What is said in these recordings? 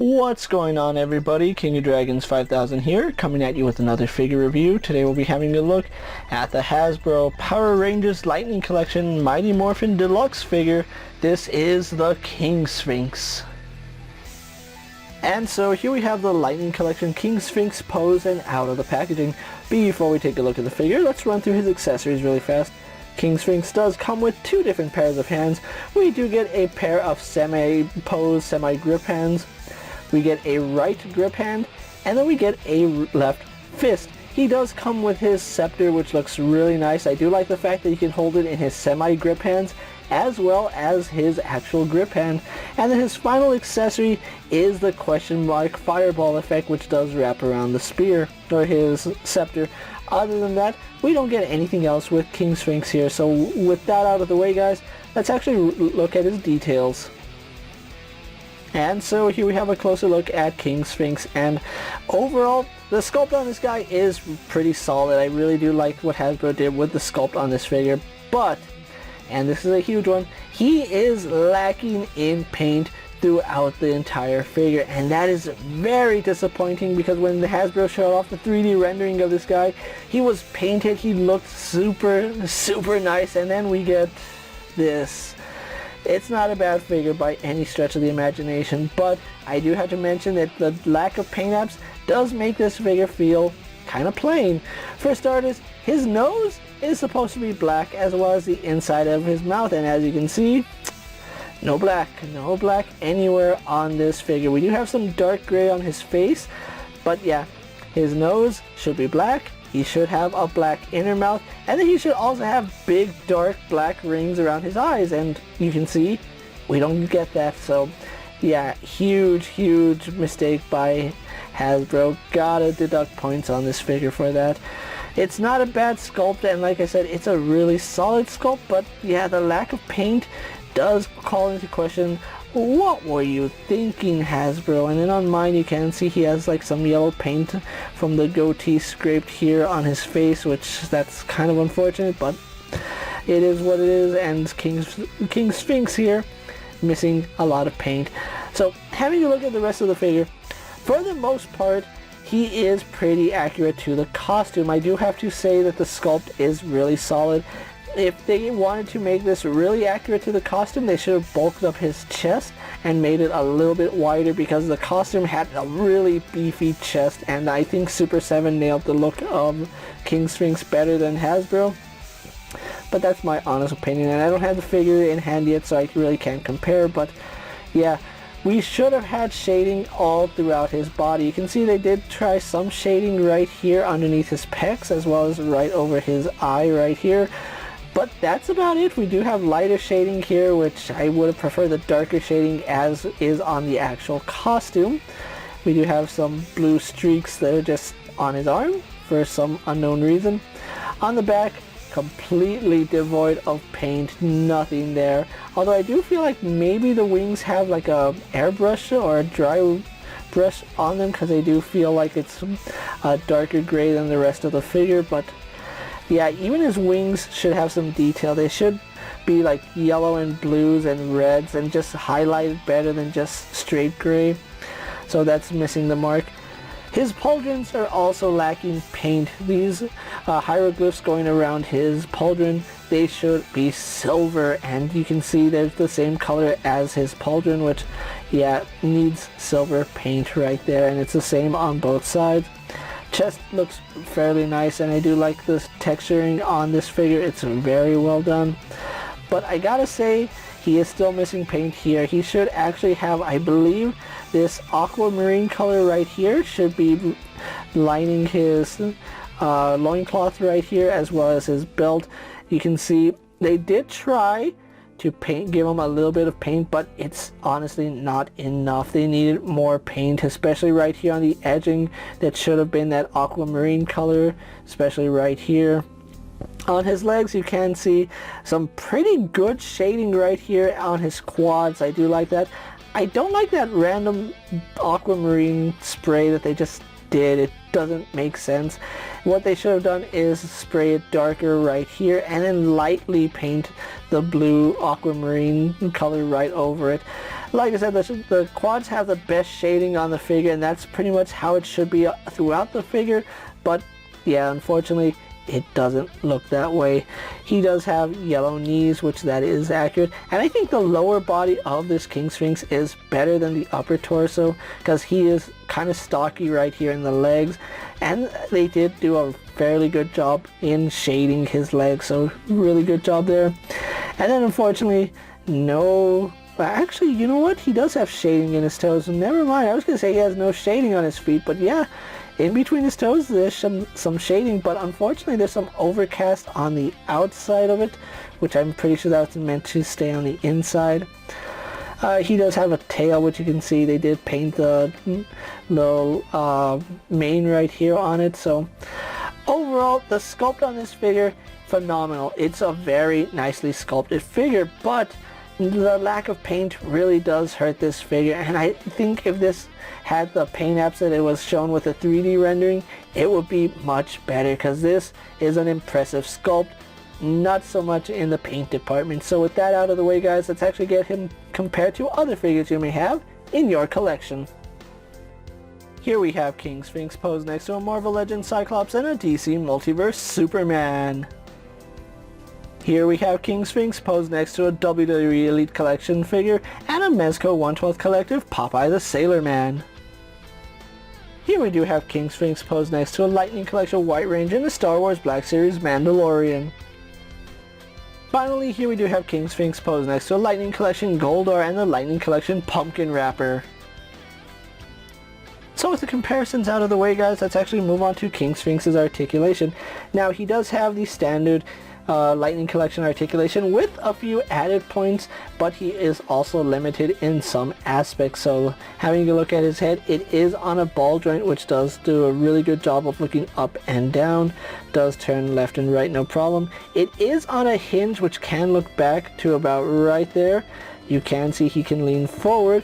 What's going on, everybody? KingofDragons 5000 here, coming at you with another figure review. Today we'll be having a look at the Hasbro Power Rangers Lightning Collection Mighty Morphin Deluxe figure. This is the King Sphinx. And so here we have the Lightning Collection King Sphinx pose and out of the packaging. Before we take a look at the figure, let's run through his accessories really fast. King Sphinx does come with two different pairs of hands. We do get a pair of semi-pose, semi-grip hands. We get a right grip hand, and then we get a left fist. He does come with his scepter, which looks really nice. I do like the fact that you can hold it in his semi-grip hands as well as his actual grip hand. And then his final accessory is the question mark fireball effect, which does wrap around the spear or his scepter. Other than that, we don't get anything else with King Sphinx here. So with that out of the way, guys, let's actually look at his details. And so here we have a closer look at King Sphinx, and overall the sculpt on this guy is pretty solid. I really do like what Hasbro did with the sculpt on this figure, but, and this is a huge one, he is lacking in paint throughout the entire figure, and that is very disappointing because when the Hasbro showed off the 3D rendering of this guy, he was painted, he looked super nice, and then we get this. It's not a bad figure by any stretch of the imagination, but I do have to mention that the lack of paint apps does make this figure feel kind of plain. For starters, his nose is supposed to be black, as well as the inside of his mouth, and as you can see, no black anywhere on this figure. We do have some dark gray on his face, but yeah, his nose should be black. He should have a black inner mouth, and then he should also have big dark black rings around his eyes, and you can see we don't get that. So yeah, huge mistake by Hasbro. Gotta deduct points on this figure for that. It's not a bad sculpt, and like I said, it's a really solid sculpt, but yeah, the lack of paint does call into question, what were you thinking, Hasbro? And then on mine you can see he has like some yellow paint from the goatee scraped here on his face, which that's kind of unfortunate, but it is what it is. And King Sphinx here missing a lot of paint. So having a look at the rest of the figure, for the most part he is pretty accurate to the costume. I do have to say that the sculpt is really solid. If they wanted to make this really accurate to the costume, they should have bulked up his chest and made it a little bit wider, because the costume had a really beefy chest, and I think Super 7 nailed the look of King Sphinx better than Hasbro. But that's my honest opinion, and I don't have the figure in hand yet, so I really can't compare. But yeah, we should have had shading all throughout his body. You can see they did try some shading right here underneath his pecs, as well as right over his eye right here. But that's about it. We do have lighter shading here, which I would have preferred the darker shading as is on the actual costume. We do have some blue streaks that are just on his arm for some unknown reason. On the back, completely devoid of paint, nothing there. Although I do feel like maybe the wings have like a airbrush or a dry brush on them, because they do feel like it's a darker gray than the rest of the figure. But yeah, even his wings should have some detail. They should be like yellow and blues and reds and just highlighted better than just straight gray. So that's missing the mark. His pauldrons are also lacking paint. These hieroglyphs going around his pauldron, they should be silver, and you can see there's the same color as his pauldron, which yeah, needs silver paint right there, and it's the same on both sides. Chest looks fairly nice, and I do like the texturing on this figure. It's very well done, but I gotta say he is still missing paint here. He should actually have, I believe, this aquamarine color right here should be lining his loincloth right here, as well as his belt. You can see they did try to give him a little bit of paint, but it's honestly not enough. They needed more paint, especially right here on the edging. That should have been that aquamarine color, especially right here. On his legs you can see some pretty good shading right here on his quads. I do like that. I don't like that random aquamarine spray that they just did. It doesn't make sense. What they should have done is spray it darker right here and then lightly paint the blue aquamarine color right over it. Like I said, the quads have the best shading on the figure, and that's pretty much how it should be throughout the figure, but yeah, unfortunately it doesn't look that way. He does have yellow knees, which that is accurate, and I think the lower body of this King Sphinx is better than the upper torso, because he is kind of stocky right here in the legs, and they did do a fairly good job in shading his legs, so really good job there. And then unfortunately, no... Actually, you know what? He does have shading in his toes. Never mind, I was going to say he has no shading on his feet, but yeah, in between his toes there's some shading, but unfortunately there's some overcast on the outside of it, which I'm pretty sure that's meant to stay on the inside. He does have a tail, which you can see they did paint the little mane right here on it. So overall, the sculpt on this figure, phenomenal. It's a very nicely sculpted figure, but the lack of paint really does hurt this figure, and I think if this had the paint apps that it was shown with a 3D rendering, it would be much better, because this is an impressive sculpt, not so much in the paint department. So with that out of the way, guys, let's actually get him compared to other figures you may have in your collection. Here we have King Sphinx posed next to a Marvel Legends Cyclops and a DC Multiverse Superman. Here we have King Sphinx posed next to a WWE Elite Collection figure and a Mezco 1/12 Collective Popeye the Sailor Man. Here we do have King Sphinx posed next to a Lightning Collection White Range and a Star Wars Black Series Mandalorian. Finally, here we do have King Sphinx posed next to a Lightning Collection Goldar and the Lightning Collection Pumpkin Wrapper. So with the comparisons out of the way, guys, let's actually move on to King Sphinx's articulation. Now, he does have the standard Lightning Collection articulation with a few added points, but he is also limited in some aspects. So having a look at his head, it is on a ball joint, which does do a really good job of looking up and down, does turn left and right no problem. It is on a hinge, which can look back to about right there. You can see he can lean forward,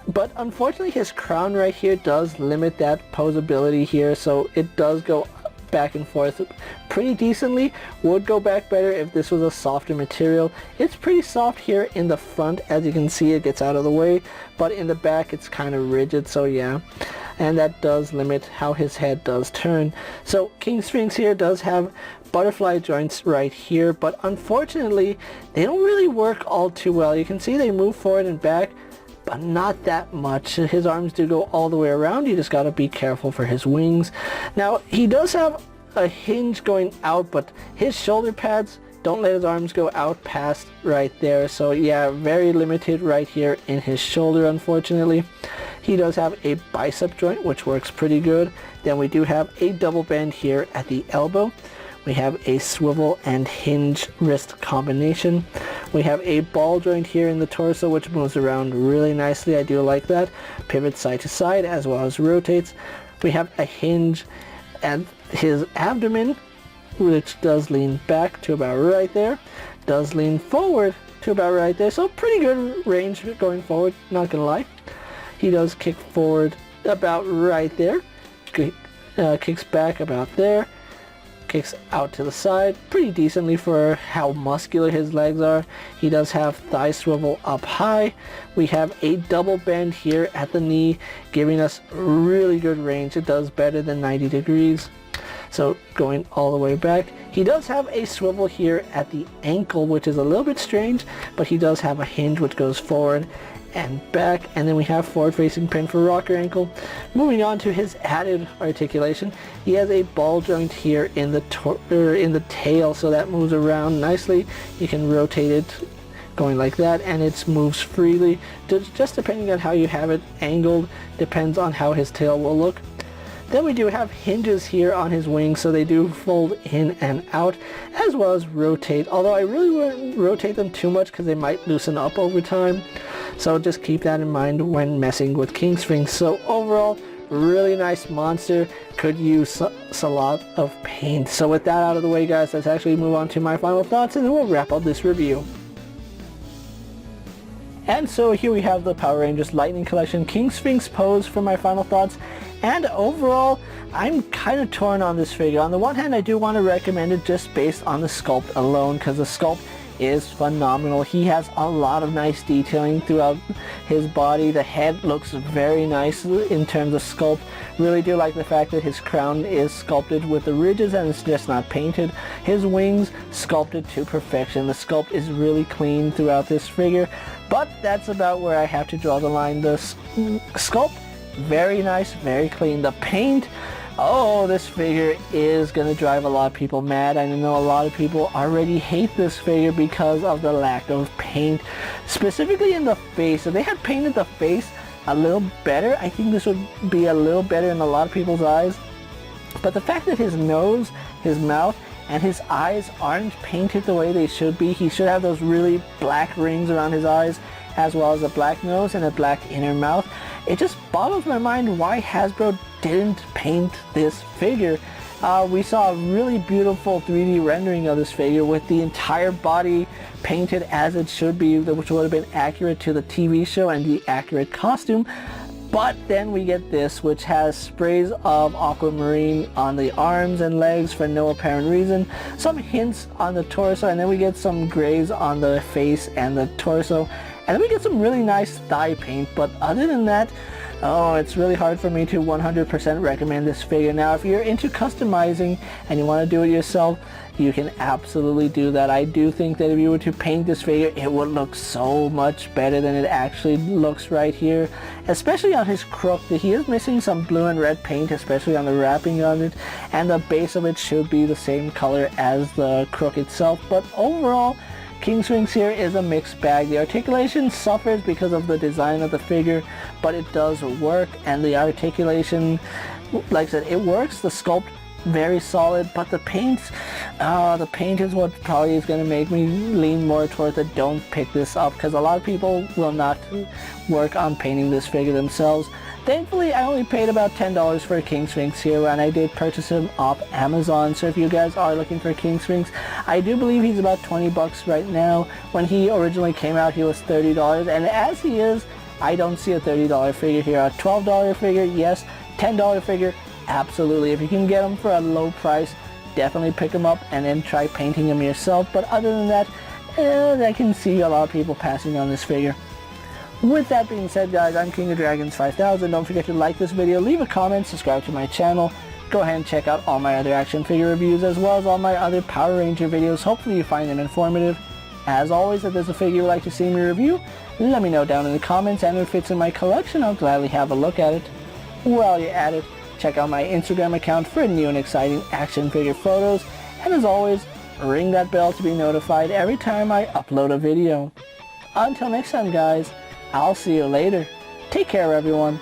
but unfortunately his crown right here does limit that posability here, so it does go back and forth pretty decently. Would go back better if this was a softer material. It's pretty soft here in the front, as you can see. It gets out of the way, but in the back it's kind of rigid, so yeah, and that does limit how his head does turn. So King Sphinx here does have butterfly joints right here, but unfortunately they don't really work all too well. You can see they move forward and back, but not that much. His arms do go all the way around. You just gotta be careful for his wings. Now, he does have a hinge going out, but his shoulder pads don't let his arms go out past right there. So yeah, very limited right here in his shoulder, unfortunately. He does have a bicep joint, which works pretty good. Then we do have a double bend here at the elbow. We have a swivel and hinge wrist combination. We have a ball joint here in the torso, which moves around really nicely. I do like that. Pivots side to side as well as rotates. We have a hinge at his abdomen, which does lean back to about right there. Does lean forward to about right there. So pretty good range going forward, not gonna lie. He does kick forward about right there. Kicks back about there. Kicks out to the side pretty decently for how muscular his legs are. He does have thigh swivel up high. We have a double bend here at the knee, giving us really good range. It does better than 90 degrees. So going all the way back. He does have a swivel here at the ankle, which is a little bit strange, but he does have a hinge which goes forward and back, and then we have forward facing pin for rocker ankle. Moving on to his added articulation, he has a ball joint here in the tail, so that moves around nicely. You can rotate it going like that, and it moves freely, just depending on how you have it angled, depends on how his tail will look. Then we do have hinges here on his wings, so they do fold in and out, as well as rotate, although I really wouldn't rotate them too much because they might loosen up over time. So just keep that in mind when messing with King Sphinx. So overall, really nice monster, could use a lot of paint. So with that out of the way, guys, let's actually move on to my final thoughts, and then we'll wrap up this review. And so here we have the Power Rangers Lightning Collection King Sphinx pose for my final thoughts. And overall, I'm kind of torn on this figure. On the one hand, I do want to recommend it just based on the sculpt alone, because the sculpt is phenomenal. He has a lot of nice detailing throughout his body. The head looks very nice in terms of sculpt. Really do like the fact that his crown is sculpted with the ridges and it's just not painted. His wings sculpted to perfection. The sculpt is really clean throughout this figure, but that's about where I have to draw the line. The sculpt, very nice, very clean. The paint, oh, this figure is going to drive a lot of people mad. I know a lot of people already hate this figure because of the lack of paint, specifically in the face. If they had painted the face a little better, I think this would be a little better in a lot of people's eyes. But the fact that his nose, his mouth, and his eyes aren't painted the way they should be, he should have those really black rings around his eyes, as well as a black nose and a black inner mouth. It just boggles my mind why Hasbro didn't paint this figure. We saw a really beautiful 3D rendering of this figure with the entire body painted as it should be, which would have been accurate to the TV show and the accurate costume. But then we get this, which has sprays of aquamarine on the arms and legs for no apparent reason, some hints on the torso, and then we get some grays on the face and the torso, and then we get some really nice thigh paint. But other than that, oh, it's really hard for me to 100% recommend this figure. Now, if you're into customizing and you want to do it yourself, you can absolutely do that. I do think that if you were to paint this figure, it would look so much better than it actually looks right here, especially on his crook. He is missing some blue and red paint, especially on the wrapping on it, and the base of it should be the same color as the crook itself. But overall, King Sphinx here is a mixed bag. The articulation suffers because of the design of the figure, but it does work, and the articulation, like I said, it works. The sculpt, very solid, but the paint is what probably is going to make me lean more towards the don't pick this up, because a lot of people will not work on painting this figure themselves. Thankfully, I only paid about $10 for King Sphinx here, and I did purchase him off Amazon. So if you guys are looking for King Sphinx, I do believe he's about 20 bucks right now. When he originally came out, he was $30, and as he is, I don't see a $30 figure here. A $12 figure, yes. $10 figure, absolutely. If you can get him for a low price, definitely pick him up and then try painting him yourself. But other than that, I can see a lot of people passing on this figure. With that being said, guys, I'm KingofDragons 5000. Don't forget to like this video, leave a comment, subscribe to my channel. Go ahead and check out all my other action figure reviews, as well as all my other Power Ranger videos. Hopefully you find them informative. As always, if there's a figure you'd like to see me review, let me know down in the comments, and if it fits in my collection, I'll gladly have a look at it. While you're at it, check out my Instagram account for new and exciting action figure photos, and as always, ring that bell to be notified every time I upload a video. Until next time, guys, I'll see you later. Take care, everyone.